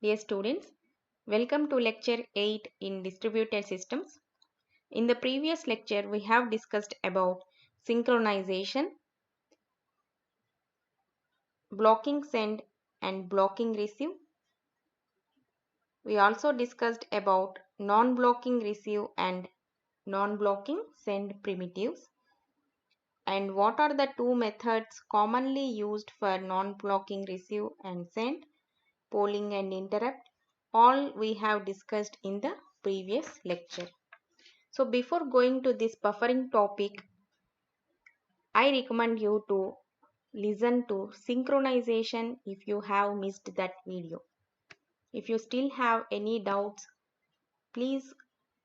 Dear students, welcome to lecture 8 in distributed systems. In the previous lecture, we have discussed about synchronization, blocking send and blocking receive. We also discussed about non-blocking receive and non-blocking send primitives. And what are the two methods commonly used for non-blocking receive and send, polling and interrupt? All we have discussed in the previous lecture. So before going to this buffering topic, I recommend you to listen to synchronization if you have missed that video. If you still have any doubts, please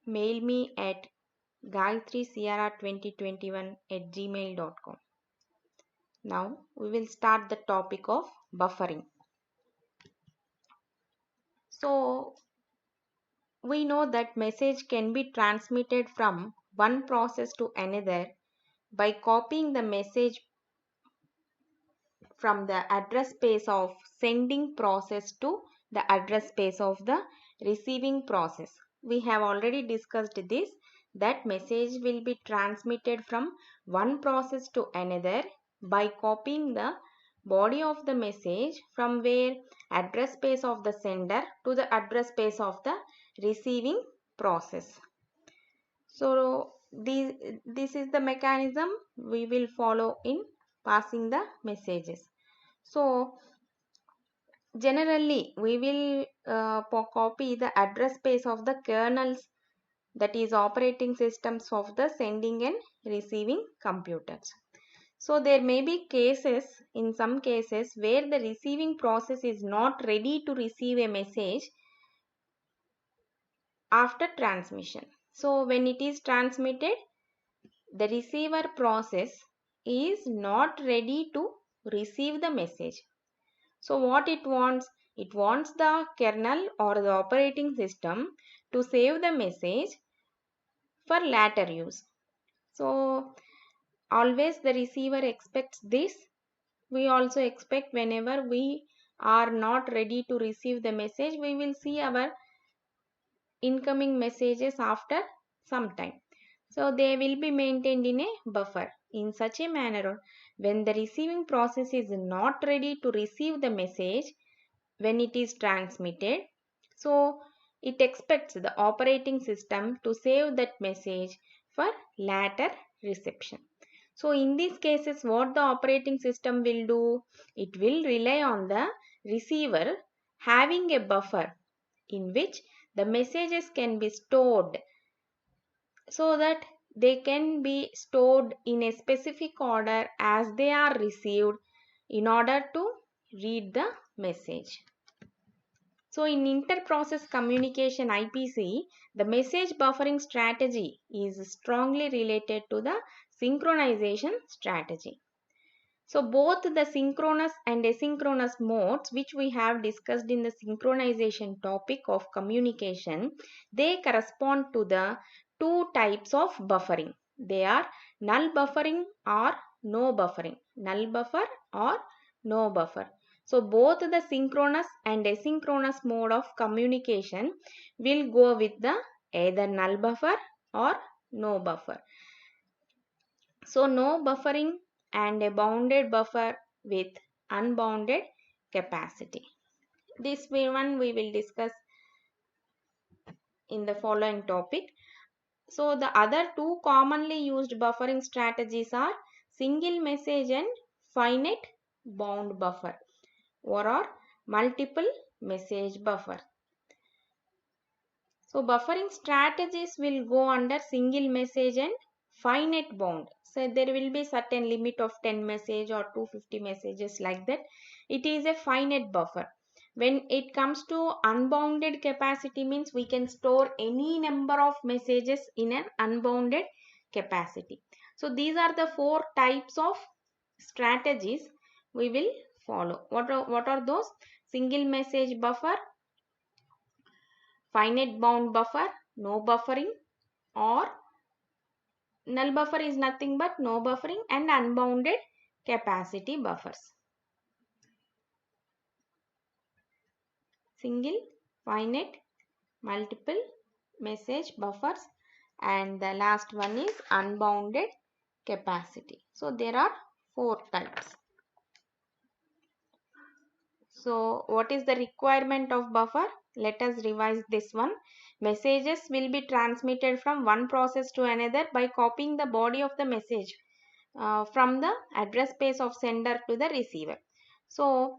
mail me at gayatrisierra2021@gmail.com. Now we will start the topic of buffering. So we know that message can be transmitted from one process to another by copying the message from the address space of sending process to the address space of the receiving process. We have already discussed this, that message will be transmitted from one process to another by copying the body of the message from where address space of the sender to the address space of the receiving process. So this is the mechanism we will follow in passing the messages. So generally we will copy the address space of the kernels, that is operating systems of the sending and receiving computers. So there may be cases, in some cases, where the receiving process is not ready to receive a message after transmission. So when it is transmitted, the receiver process is not ready to receive the message. So what it wants? It wants the kernel or the operating system to save the message for later use. So always the receiver expects this. We also expect whenever we are not ready to receive the message, we will see our incoming messages after some time. So they will be maintained in a buffer. In such a manner, when the receiving process is not ready to receive the message when it is transmitted, so it expects the operating system to save that message for later reception. So in these cases, what the operating system will do? It will rely on the receiver having a buffer in which the messages can be stored, so that they can be stored in a specific order as they are received in order to read the message. So in inter-process communication IPC, the message buffering strategy is strongly related to the synchronization strategy. So both the synchronous and asynchronous modes, which we have discussed in the synchronization topic of communication, they correspond to the two types of buffering. They are null buffering or no buffering. Null buffer or no buffer. So both the synchronous and asynchronous mode of communication will go with the either null buffer or no buffer. So no buffering and a bounded buffer with unbounded capacity. This one we will discuss in the following topic. So the other two commonly used buffering strategies are single message and finite bound buffer, or multiple message buffer. So buffering strategies will go under single message and finite bound. So there will be certain limit of 10 message or 250 messages, like that. It is a finite buffer. When it comes to unbounded capacity, means we can store any number of messages in an unbounded capacity. So these are the four types of strategies we will follow. What are those? Single message buffer, finite bound buffer, no buffering, or null buffer is nothing but no buffering, and unbounded capacity buffers. single, finite, multiple message buffers, and the last one is unbounded capacity. So there are 4 types. So what is the requirement of buffer? Let us revise this one. Messages will be transmitted from one process to another by copying the body of the message from the address space of sender to the receiver. So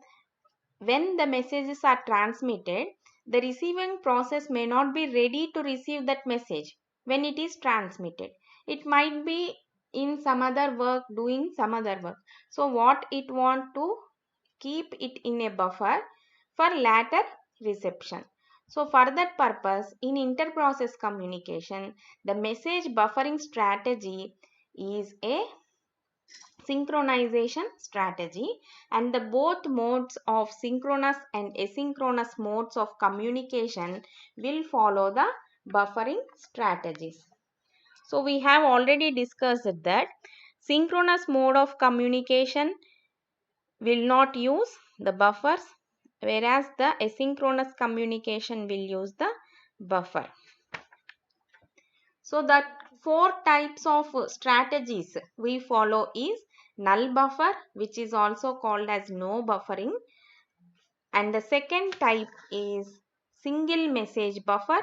when the messages are transmitted, the receiving process may not be ready to receive that message when it is transmitted. It might be in some other work, doing some other work. So what it want to keep it in a buffer for later reception. So for that purpose, in inter-process communication, the message buffering strategy is a synchronization strategy, and the both modes of synchronous and asynchronous modes of communication will follow the buffering strategies. So we have already discussed that synchronous mode of communication will not use the buffers, whereas the asynchronous communication will use the buffer. So the 4 types of strategies we follow is null buffer, which is also called as no buffering, and the second type is single message buffer,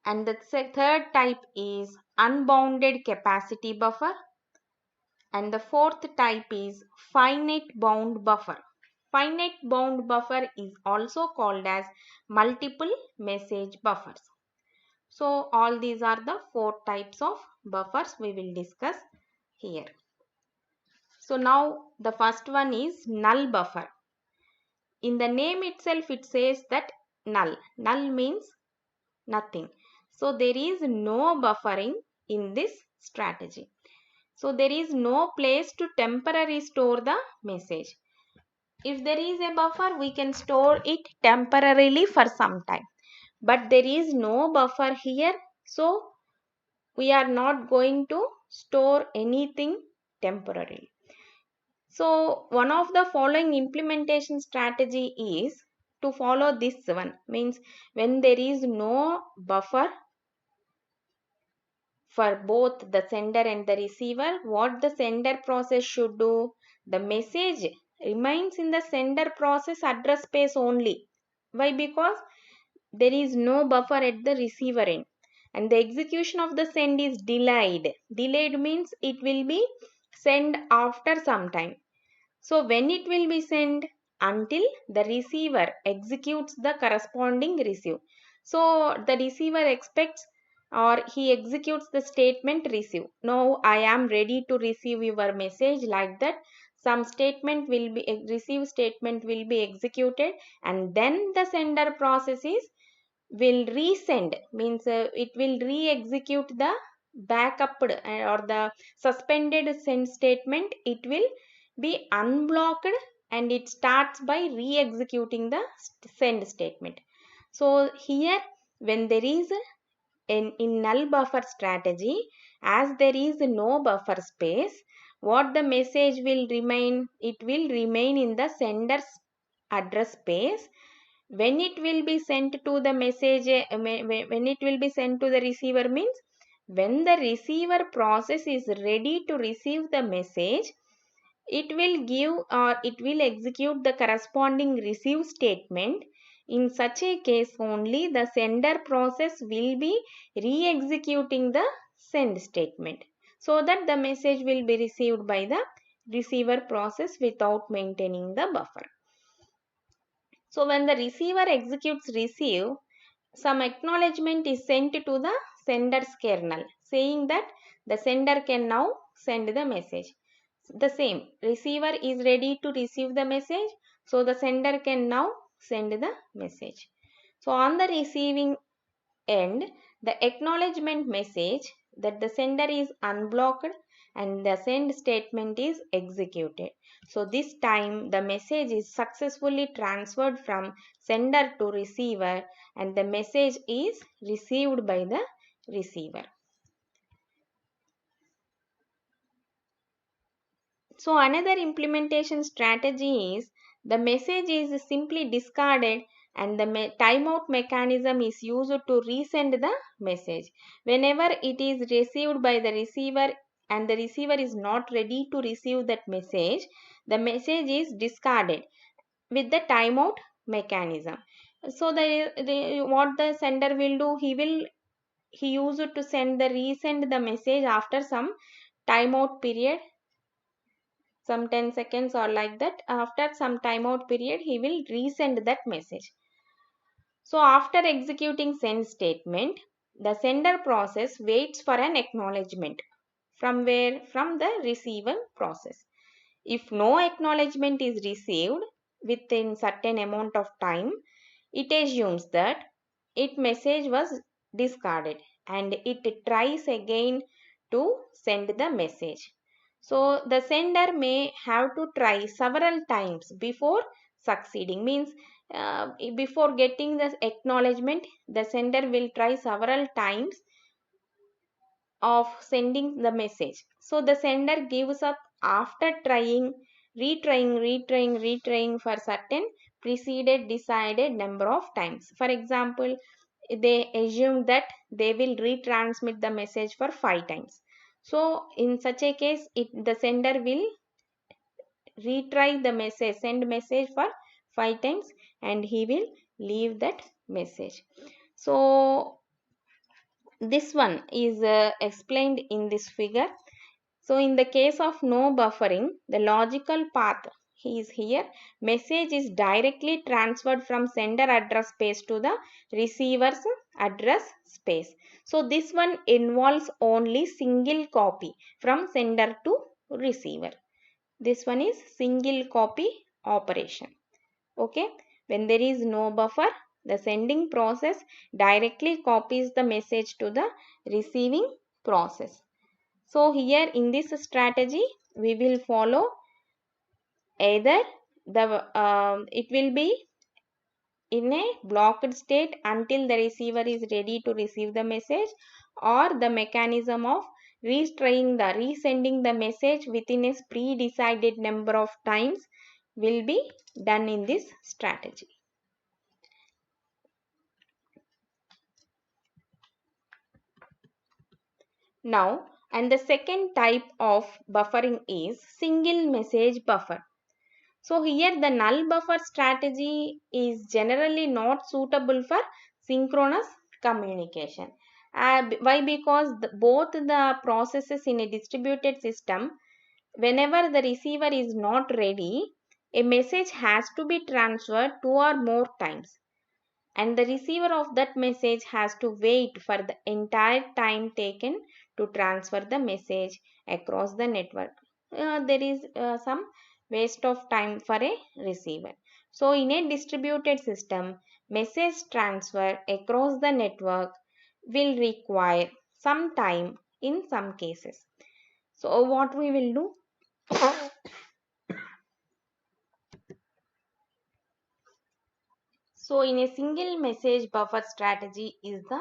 and the third type is unbounded capacity buffer, and the fourth type is finite bound buffer. Finite bound buffer is also called as multiple message buffers. So all these are the 4 types of buffers we will discuss here. So now the first one is null buffer. In the name itself it says that null. Null means nothing. So there is no buffering in this strategy. So there is no place to temporarily store the message. If there is a buffer, we can store it temporarily for some time. But there is no buffer here. So we are not going to store anything temporarily. So one of the following implementation strategy is to follow this one. Means when there is no buffer for both the sender and the receiver, what the sender process should do? The message remains in the sender process address space only. Why? Because there is no buffer at the receiver end, and the execution of the send is delayed. Delayed means it will be sent after some time. So when it will be sent? Until the receiver executes the corresponding receive. So the receiver expects or he executes the statement receive. Now I am ready to receive your message, like that. Some statement will be receive statement will be executed, and then the sender processes will resend, means it will re-execute the backup or the suspended send statement. It will be unblocked and it starts by re-executing the send statement. So here when there is in null buffer strategy, as there is no buffer space, what the message will remain? It will remain in the sender's address space. When it will be sent to the message, when it will be sent to the receiver means when the receiver process is ready to receive the message, it will give or it will execute the corresponding receive statement. In such a case only the sender process will be re-executing the send statement, so that the message will be received by the receiver process without maintaining the buffer. So when the receiver executes receive, some acknowledgement is sent to the sender's kernel saying that the sender can now send the message. The same, receiver is ready to receive the message, so the sender can now send the message. So on the receiving end, the acknowledgement message that the sender is unblocked and the send statement is executed. So this time the message is successfully transferred from sender to receiver and the message is received by the receiver. So another implementation strategy is the message is simply discarded and the timeout mechanism is used to resend the message. Whenever it is received by the receiver and the receiver is not ready to receive that message, the message is discarded with the timeout mechanism. So what the sender will do, he used to resend the message after some timeout period, some 10 seconds or like that. After some timeout period, he will resend that message. So after executing send statement, the sender process waits for an acknowledgement. From where? From the receiver process. If no acknowledgement is received within certain amount of time, it assumes that its message was discarded and it tries again to send the message. So the sender may have to try several times before succeeding. Means before getting the acknowledgement, the sender will try several times of sending the message. So the sender gives up after retrying for certain preceded decided number of times. For example, they assume that they will retransmit the message for 5 times. So in such a case, the sender will retry the message, send message for 5 times and he will leave that message. So this one is explained in this figure. So in the case of no buffering, the logical path is here. Message is directly transferred from sender address space to the receiver's address space. So this one involves only single copy from sender to receiver. This one is single copy operation. Okay. When there is no buffer, the sending process directly copies the message to the receiving process. So here in this strategy, we will follow either it will be in a blocked state until the receiver is ready to receive the message, or the mechanism of resending the message within a pre-decided number of times will be done in this strategy. Now, and the second type of buffering is single message buffer. So here the null buffer strategy is generally not suitable for synchronous communication. Why? Because both the processes in a distributed system, whenever the receiver is not ready, a message has to be transferred 2 or more times. And the receiver of that message has to wait for the entire time taken to transfer the message across the network. There is some waste of time for a receiver. So in a distributed system, message transfer across the network will require some time in some cases. So what we will do? So in a single message buffer strategy is the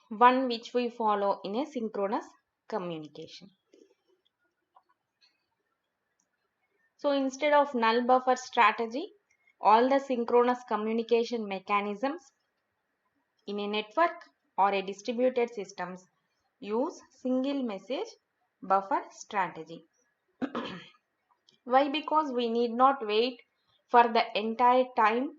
one which we follow in a synchronous communication. So instead of null buffer strategy, all the synchronous communication mechanisms in a network or a distributed systems use single message buffer strategy. Why? Because we need not wait for the entire time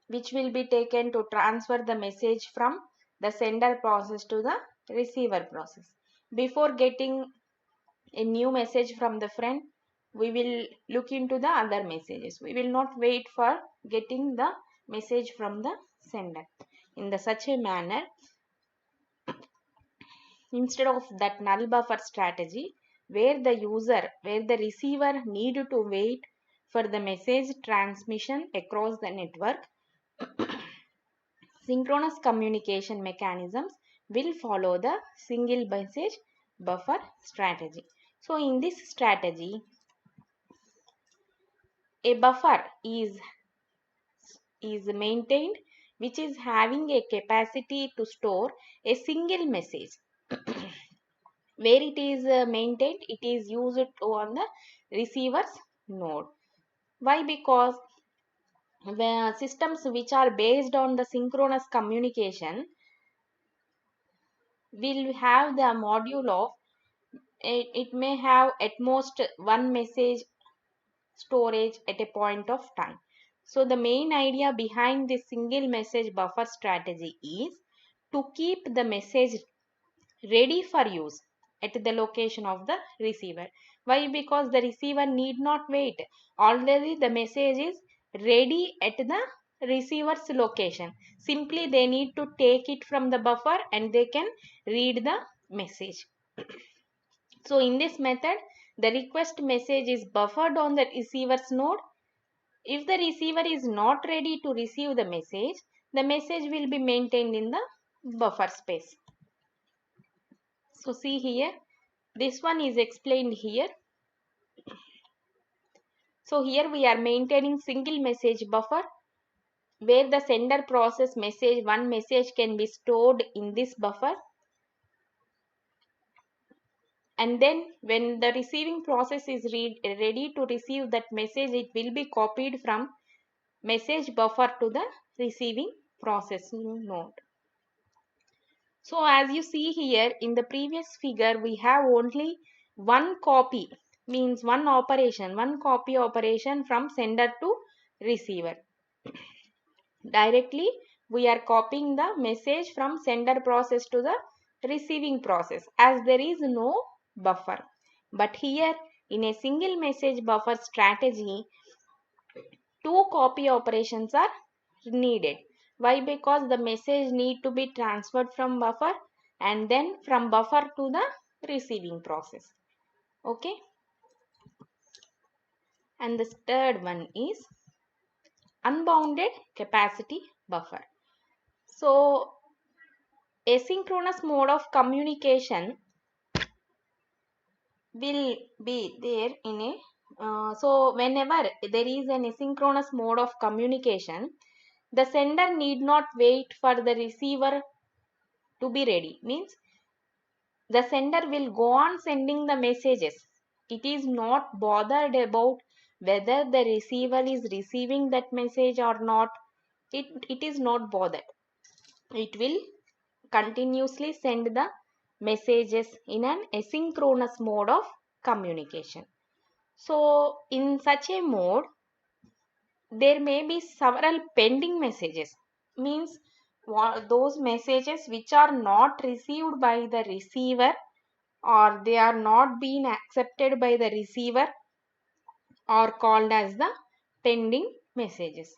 which will be taken to transfer the message from the sender process to the receiver process. Before getting a new message from the friend, we will look into the other messages. We will not wait for getting the message from the sender. In such a manner, instead of that null buffer strategy, where the receiver need to wait for the message transmission across the network, synchronous communication mechanisms will follow the single message buffer strategy. So in this strategy, a buffer is maintained which is having a capacity to store a single message where it is maintained, it is used on the receiver's node. Why? Because where systems which are based on the synchronous communication will have the module of it may have at most one message storage at a point of time. So the main idea behind this single message buffer strategy is to keep the message ready for use at the location of the receiver. Why? Because the receiver need not wait. Already the message is ready at the receiver's location. Simply they need to take it from the buffer and they can read the message. So in this method, the request message is buffered on the receiver's node. If the receiver is not ready to receive the message will be maintained in the buffer space. So see here, this one is explained here. So here we are maintaining single message buffer where the sender process message, one message can be stored in this buffer. And then when the receiving process is ready to receive that message, it will be copied from message buffer to the receiving process node. So as you see here in the previous figure, we have only one copy, means one copy operation from sender to receiver. Directly we are copying the message from sender process to the receiving process as there is no buffer. But here in a single message buffer strategy, two copy operations are needed. Why? Because the message need to be transferred from buffer and then from buffer to the receiving process. Okay. And the third one is unbounded capacity buffer. So asynchronous mode of communication will be there in a so whenever there is an asynchronous mode of communication, the sender need not wait for the receiver to be ready. Means the sender will go on sending the messages. It is not bothered about whether the receiver is receiving that message or not. It is not bothered. It will continuously send the messages in an asynchronous mode of communication. So in such a mode, there may be several pending messages. Means those messages which are not received by the receiver or they are not being accepted by the receiver are called as the pending messages.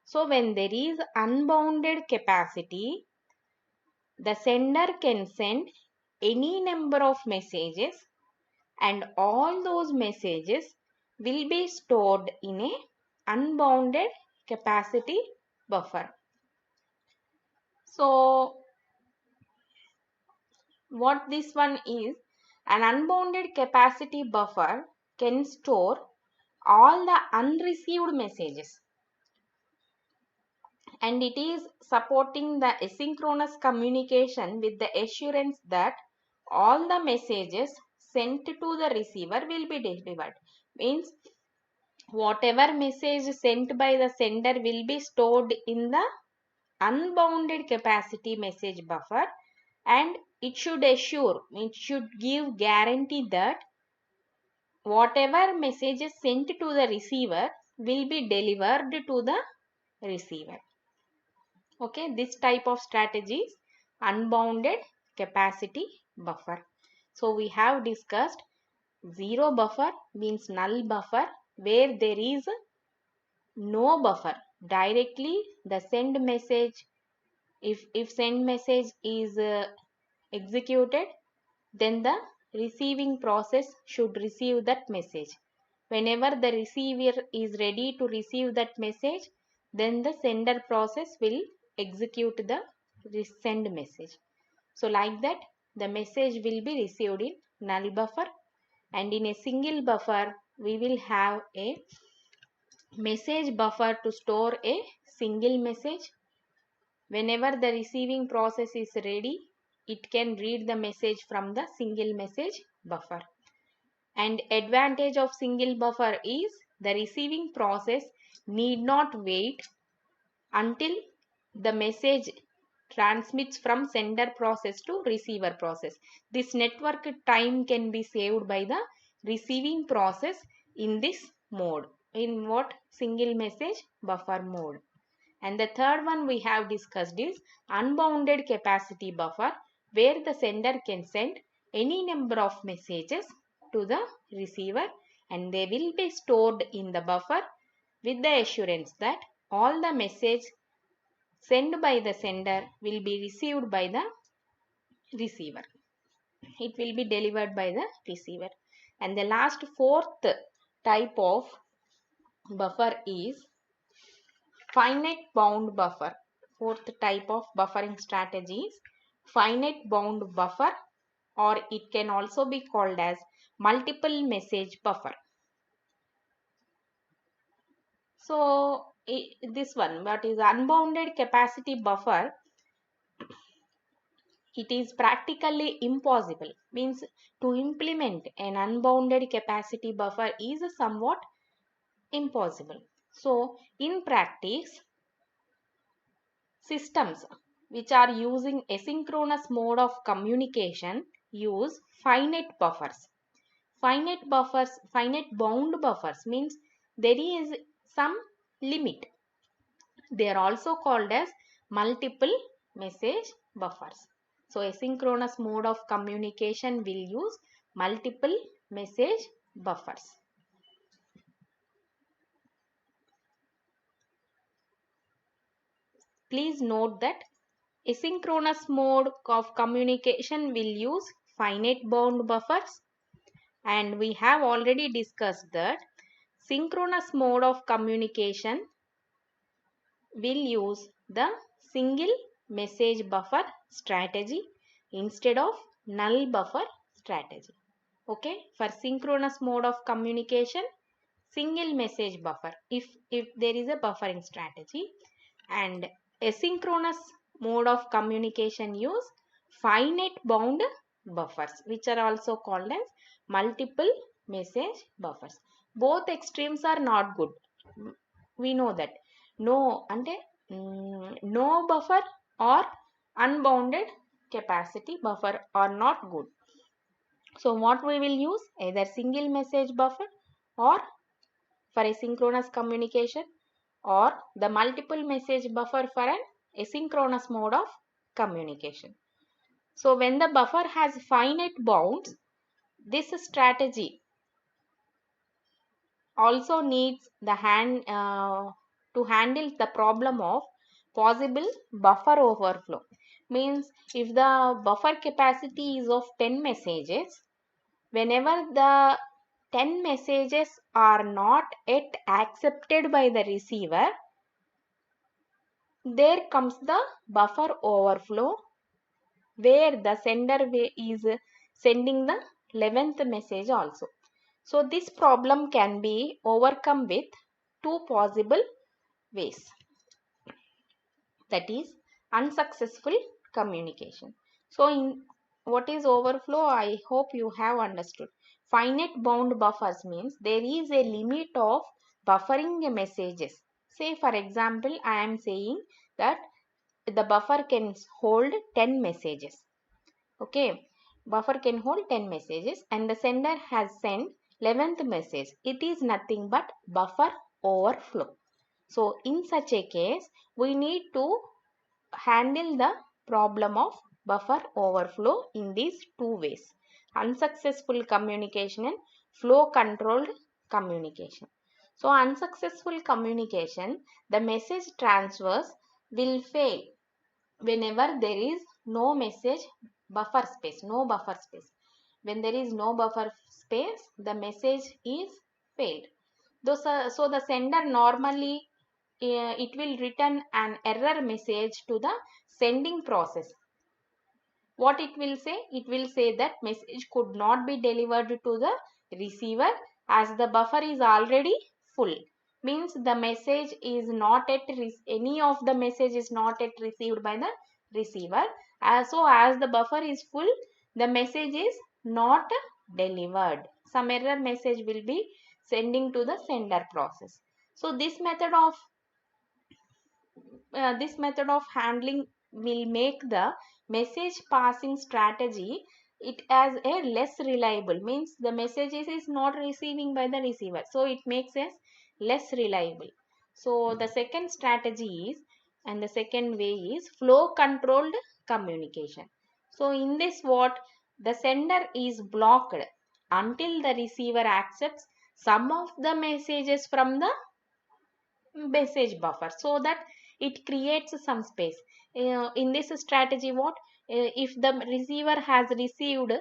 So when there is unbounded capacity, the sender can send any number of messages and all those messages will be stored in a unbounded capacity buffer. So what this one is, an unbounded capacity buffer can store all the unreceived messages and it is supporting the asynchronous communication with the assurance that all the messages sent to the receiver will be delivered. Means whatever message sent by the sender will be stored in the unbounded capacity message buffer and it should give guarantee that whatever messages sent to the receiver will be delivered to the receiver. Okay, this type of strategy is unbounded capacity buffer. So we have discussed zero buffer means null buffer where there is no buffer. Directly the send message, if send message is executed, then the receiving process should receive that message. Whenever the receiver is ready to receive that message, then the sender process will execute the send message. So like that, the message will be received in null buffer and in a single buffer, we will have a message buffer to store a single message. Whenever the receiving process is ready, it can read the message from the single message buffer. And advantage of single buffer is the receiving process need not wait until the message transmits from sender process to receiver process. This network time can be saved by the receiving process in this mode. In what? Single message buffer mode. And the third one we have discussed is unbounded capacity buffer, where the sender can send any number of messages to the receiver and they will be stored in the buffer with the assurance that all the message sent by the sender will be received by the receiver. It will be delivered by the receiver. And the last fourth type of buffer is finite bound buffer. Fourth type of buffering strategy is finite bound buffer, or it can also be called as multiple message buffer. So this one, what is unbounded capacity buffer, it is practically impossible. Means to implement an unbounded capacity buffer is somewhat impossible. So in practice, systems which are using asynchronous mode of communication use finite buffers. Finite bound buffers means there is some limit. They are also called as multiple message buffers. So asynchronous mode of communication will use multiple message buffers. Please note that asynchronous mode of communication will use finite bound buffers, and we have already discussed that synchronous mode of communication will use the single message buffer strategy instead of null buffer strategy. Okay, for synchronous mode of communication, single message buffer if there is a buffering strategy, and asynchronous mode of communication use finite bound buffers, which are also called as multiple message buffers. Both extremes are not good. We know that no no buffer or unbounded capacity buffer are not good. So what we will use? Either single message buffer or for asynchronous communication, or the multiple message buffer for an asynchronous mode of communication. So when the buffer has finite bounds, this strategy also needs the to handle the problem of possible buffer overflow. Means if the buffer capacity is of 10 messages, whenever the 10 messages are not yet accepted by the receiver, there comes the buffer overflow, where the sender is sending the 11th message also. So this problem can be overcome with two possible ways. That is unsuccessful communication. So in what is overflow, I hope you have understood. Finite bound buffers means there is a limit of buffering messages. Say for example, I am saying that the buffer can hold 10 messages. Okay, buffer can hold 10 messages and the sender has sent 11th message. It is nothing but buffer overflow. So in such a case, we need to handle the problem of buffer overflow in these two ways: unsuccessful communication and flow controlled communication. So unsuccessful communication, the message transfers will fail whenever there is no message buffer space, no buffer space. When there is no buffer space, the message is failed. So the sender normally it will return an error message to the sending process. What it will say? It will say that message could not be delivered to the receiver as the buffer is already full. Means the message is not yet any of the message is not yet received by the receiver, As the buffer is full, the message is not delivered. Some error message will be sending to the sender process. So this method of handling will make the message passing strategy it as a less reliable, means the message is not receiving by the receiver, so it makes us less reliable. So the second strategy is, and the second way is flow controlled communication. So in this, what the sender is blocked until the receiver accepts some of the messages from the message buffer, so that it creates some space. In this strategy, what if the receiver has received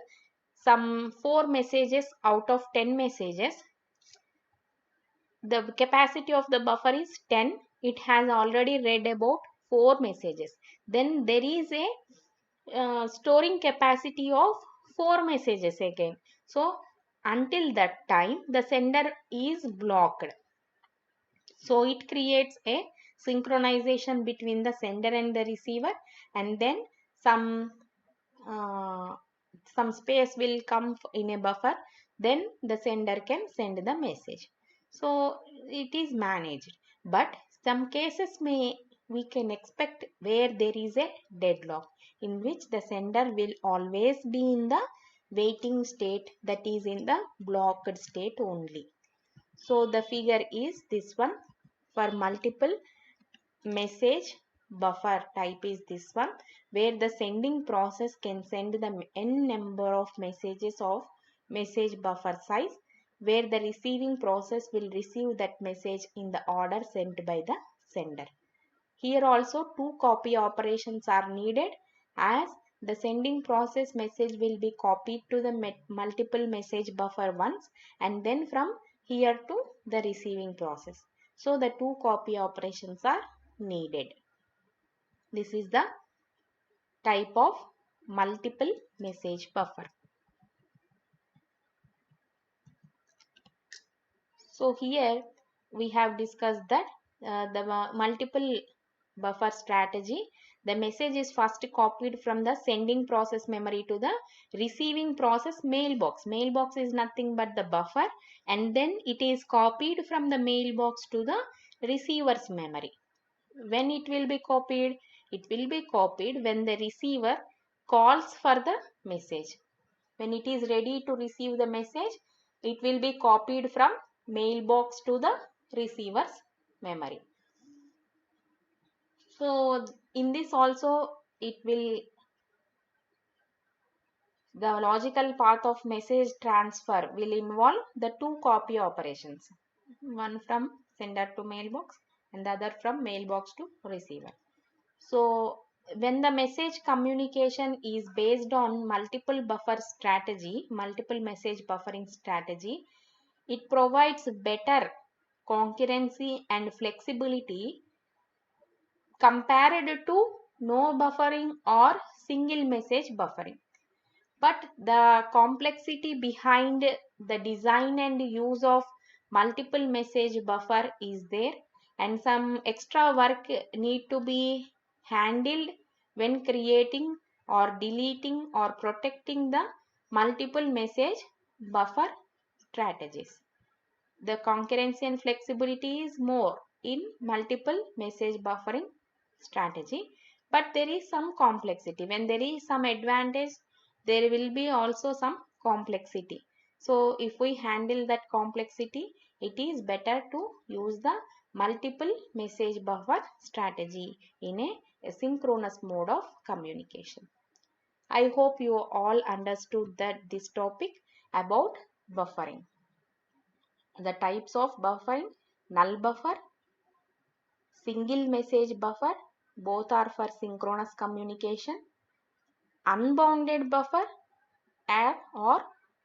some 4 messages out of 10 messages, the capacity of the buffer is 10, it has already read about 4 messages, then there is a storing capacity of 4 messages again. So until that time the sender is blocked. So it creates a synchronization between the sender and the receiver, and then some uh, some space will come in a buffer, then the sender can send the message. So it is managed. But some cases we can expect where there is a deadlock, in which the sender will always be in the waiting state, that is in the blocked state only. So the figure is this one. For multiple message buffer type is this one, where the sending process can send the n number of messages of message buffer size, where the receiving process will receive that message in the order sent by the sender. Here also 2 copy operations are needed, as the sending process message will be copied to the multiple message buffer once, and then from here to the receiving process. So the 2 copy operations are needed. This is the type of multiple message buffer. So here we have discussed that the multiple buffer strategy. The message is first copied from the sending process memory to the receiving process mailbox. Mailbox is nothing but the buffer, and then it is copied from the mailbox to the receiver's memory. When it will be copied? It will be copied when the receiver calls for the message. When it is ready to receive the message, it will be copied from mailbox to the receiver's memory. So in this also, it will, the logical path of message transfer will involve the 2 copy operations, one from sender to mailbox and the other from mailbox to receiver. So when the message communication is based on multiple buffer strategy, multiple message buffering strategy, it provides better concurrency and flexibility compared to no buffering or single message buffering. But the complexity behind the design and use of multiple message buffer is there, and some extra work need to be handled when creating or deleting or protecting the multiple message buffer strategies. The concurrency and flexibility is more in multiple message buffering strategy, but there is some complexity. When there is some advantage, there will be also some complexity. So if we handle that complexity, it is better to use the multiple message buffer strategy in a asynchronous mode of communication. I hope you all understood that this topic about buffering. The types of buffering: null buffer, single message buffer, both are for synchronous communication; unbounded buffer or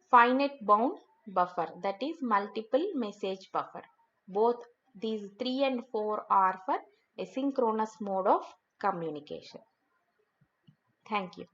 finite bound buffer, that is multiple message buffer. Both these 3 and 4 are for asynchronous mode of communication. Thank you.